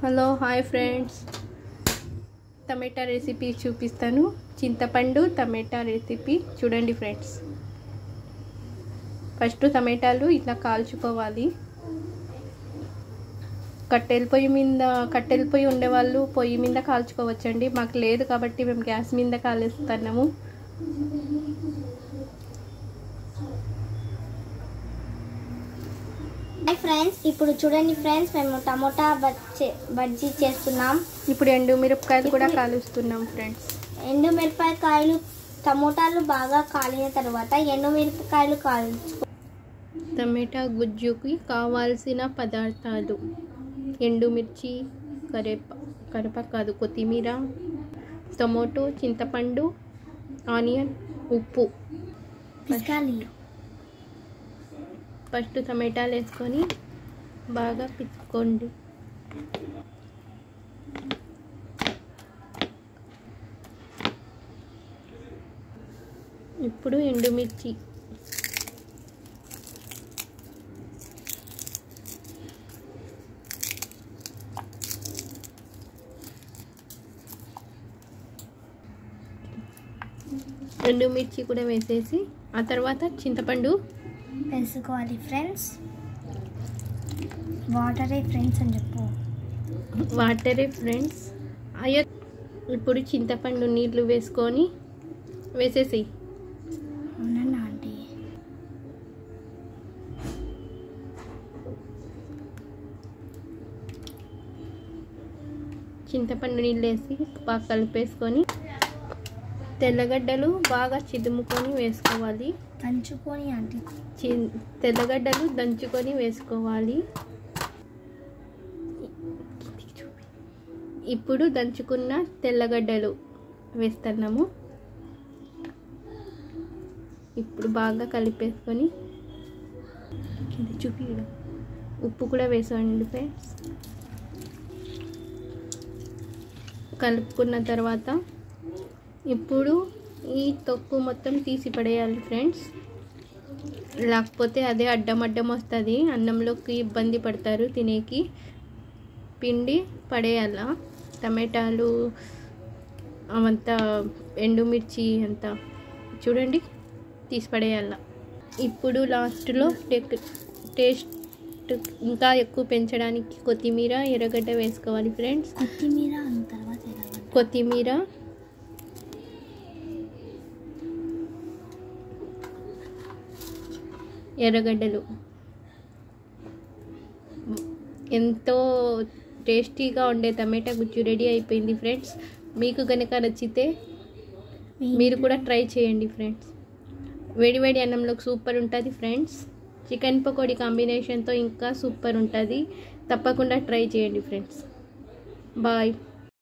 Hello hi friends, టమాటా recipe చూపిస్తాను. చింతపండు టమాటా recipe చూడండి ఫ్రెండ్స్. ఫస్ట్ టమాటాలు ఇట్లా కాల్చుకోవాలి. కట్టెల పొయ్యి ఉండేవాళ్ళు పొయ్యి మీద కాల్చుకోవచ్చండి. మాకు లేదు కాబట్టి మేము గ్యాస్ మీద కాలుస్తున్నాము. ఫ్రెండ్స్, ఇప్పుడు చూడండి ఫ్రెండ్స్, మేము టమోటా బజ్జీ చేస్తున్నాం. ఇప్పుడు ఎండుమిరపకాయలు కూడా కాలుస్తున్నాం ఫ్రెండ్స్. ఎండుమిరపకాయలు టమోటాలు బాగా కాలిన తర్వాత ఎండుమిరపకాయలు కాల్చుకో. టమాటా గుజ్జుకి కావాల్సిన పదార్థాలు: ఎండుమిర్చి, కరివేపాకు కాదు కొత్తిమీర, టమోటో, చింతపండు, ఆనియన్, ఉప్పు. ఫస్ట్ టమాటాలు వేసుకొని బాగా పిచ్చుకోండి. ఇప్పుడు ఎండుమిర్చి, కూడా వేసేసి ఆ తర్వాత చింతపండు వేసుకోవాలి ఫ్రెండ్స్. వాటరే ఫ్రెండ్స్ అని చెప్పు. వాటరే ఫ్రెండ్స్. అయ్యో, ఇప్పుడు చింతపండు నీళ్ళు వేసుకొని వేసేసి అవునండి ఆంటీ. చింతపండు నీళ్ళు వేసి బాగా కలిపేసుకొని తెల్లగడ్డలు బాగా చిదుముకొని వేసుకోవాలి. దంచుకొని ఆంటీ. తెల్లగడ్డలు దంచుకొని వేసుకోవాలి. ఇప్పుడు దంచుకున్న తెల్లగడ్డలు వేస్తున్నాము. ఇప్పుడు బాగా కలిపేసుకొని ఉప్పు కూడా వేసుకోండి ఫ్రెండ్స్. కలుపుకున్న తర్వాత ఇప్పుడు ఈ తొక్కు మొత్తం తీసి పడేయాలి ఫ్రెండ్స్. లేకపోతే అదే అడ్డం వస్తుంది, అన్నంలోకి ఇబ్బంది పడతారు తినేకి. పిండి పడేయాల. టమాటాలు అవంతా ఎండుమిర్చి అంతా చూడండి తీసి పడేయాల. ఇప్పుడు లాస్ట్లో టేస్ట్ ఇంకా ఎక్కువ పెంచడానికి కొత్తిమీర, ఎర్రగడ్డ వేసుకోవాలి ఫ్రెండ్స్. కొత్తిమీర ఎర్రగడ్డలు. ఎంతో టేస్టీగా ఉండే టమాటా గుజ్జు రెడీ అయిపోయింది ఫ్రెండ్స్. మీకు కనుక నచ్చితే మీరు కూడా ట్రై చేయండి ఫ్రెండ్స్. వేడివేడి అన్నంలోకి సూపర్ ఉంటుంది ఫ్రెండ్స్. చికెన్ పకోడీ కాంబినేషన్తో ఇంకా సూపర్ ఉంటుంది. తప్పకుండా ట్రై చేయండి ఫ్రెండ్స్. బాయ్.